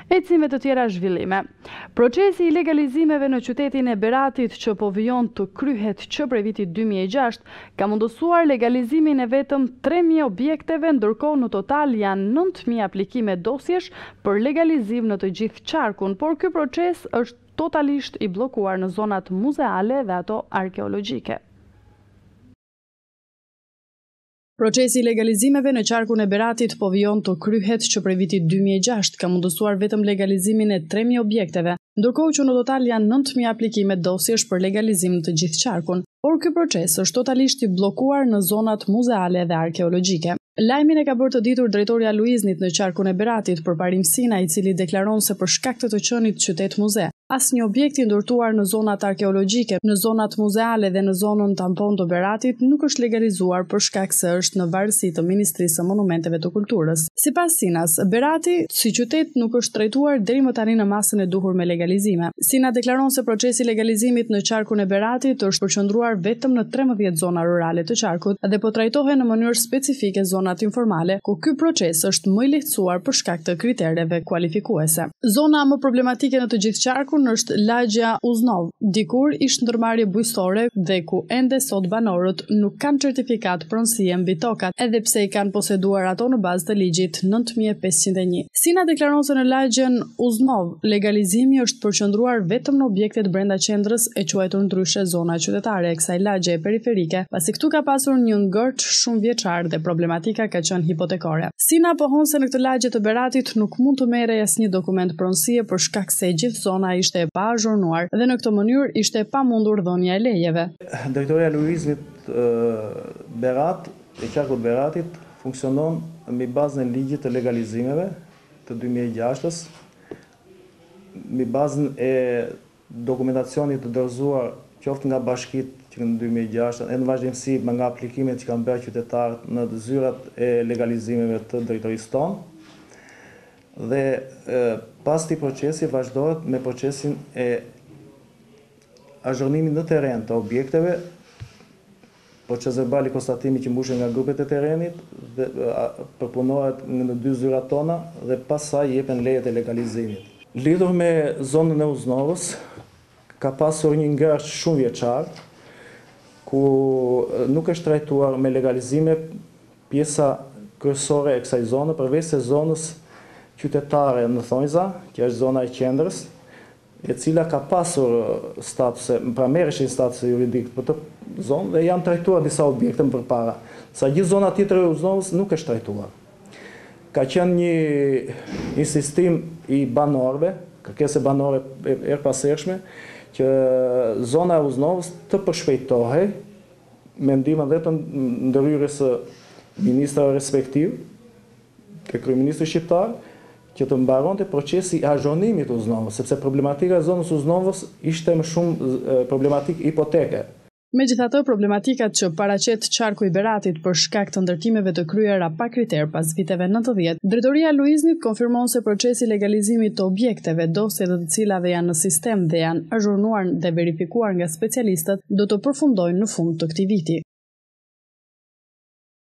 Ecime të tjera zhvillime. Procesi i legalizimeve në qytetin e Beratit që po vijon të kryhet që prej vitit 2006 ka mundësuar legalizimin e vetëm 3.000 objekteve, ndërkohë në total janë 9.000 aplikime dosjesh për legalizim në të gjithë qarkun, por ky proces është totalisht i bllokuar në zonat muzeale dhe ato arkeologjike. Procesi i legalizimeve në qarkun e Beratit po vijon të kryhet që prej vitit 2006 ka mundësuar vetëm legalizimin e 3.000 objekteve, ndërkohë që në total janë 9.000 aplikime dosjesh për legalizim të gjithë qarkun, por ky proces është totalisht i bllokuar në zonat muzeale dhe arkeologjike. Lajmin e ka bërë të ditur drejtoria Luiznit në qarkun e Beratit përparim Sina, i cili deklaron se për shkak të qenit qytet muze, asnjë objekt i ndërtuar në zonat arkeologjike, në zonat muzeale dhe në zonën tampon të Beratit nuk është legalizuar për shkak se është në varësi të Ministrisë së Monumenteve të Kulturës. Sipas Sinas, Berati si qytet nuk është trajtuar deri më tani në masën e duhur me legalizime. Sina deklaron se procesi i legalizimit në qarkun e Beratit është përqendruar vetëm në 13 zona rurale të qarkut dhe po trajtohen në mënyrë specifike zonat informale, ku ky proces është më i lehtësuar për shkak të kritereve kualifikuese. Zona më problematike në të gjithë qarkun është lagja Uznov, dikur ishte ndërmarrje bujqësore dhe ku ende sot banorët nuk kanë certifikat pronësie mbi tokat, edhe pse i kanë poseduar ato në bazë të ligjit 9501. Sina deklaron se në lagjen Uznov legalizimi është përqendruar vetëm në objektet brenda qendrës e quajtur ndryshe zona qytetare e kësaj lagje periferike, pasi këtu ka pasur një ngërç shumë vjeçar dhe problematika ka qenë hipotekore. Sina pohon se në këtë lagje të Beratit nuk mund të merrej asnjë dokument pronësie për shkak se gjithë zona ishte e pa azhurnuar dhe në këtë mënyrë ishte e pamundur dhënia e lejeve. Drejtoria Luiznit Berat, e qarkut Beratit, funksionon mbi bazën e ligjit të legalizimeve të 2006-s, mbi bazën e dokumentacionit të dorëzuar qoftë nga bashkitë që në 2006 e në vazhdimësi nga aplikimet që kanë bërë qytetarët në zyrat e legalizimeve të drejtorisë tonë. Dhe pas këtij procesi vazhdohet me procesin e azhurnimit në terren të objekteve, procesverbali konstatimi që mbushen nga grupet e terrenit dhe përpunohet në 2 zyrat tona dhe pastaj jepen lejet e legalizimit. Lidhur me zonën e Uznovës, ka pasur një ngërç shumë vjeçar, ku nuk është trajtuar me legalizime pjesa kryesore e kësaj zone, përveç se zonës qytetare në Thonjza, që është zona e qendrës, e cila ka pasur statuse, pra merreshin statuse juridik për të zonë dhe janë trajtuar disa objekte më përpara. Sa gjithë zona tjetër e Uznovës nuk është trajtuar. Ka qenë një insistim i banorëve, kërkesë banore erëpashershme, që zona e Uznovës të përshpejtohej me ndihmën dhe të ndërhyrjes së ministrave respektiv, ke kryeministri shqiptar, që të mbaronte procesi i azhurnimit të Uznovës, sepse problematika e zonës Uznovës ishte më shumë problematik hipoteke. Megjithatë, problematikat që paraqet qarku i Beratit për shkak të ndërtimeve të kryera pa kriter pas viteve 90, drejtoria Luiznit konfirmon se procesi i legalizimit të objekteve, dosjet të cilave janë në sistem dhe janë azhurnuar dhe verifikuar nga specialistët, do të përfundojnë në fund të këtij viti.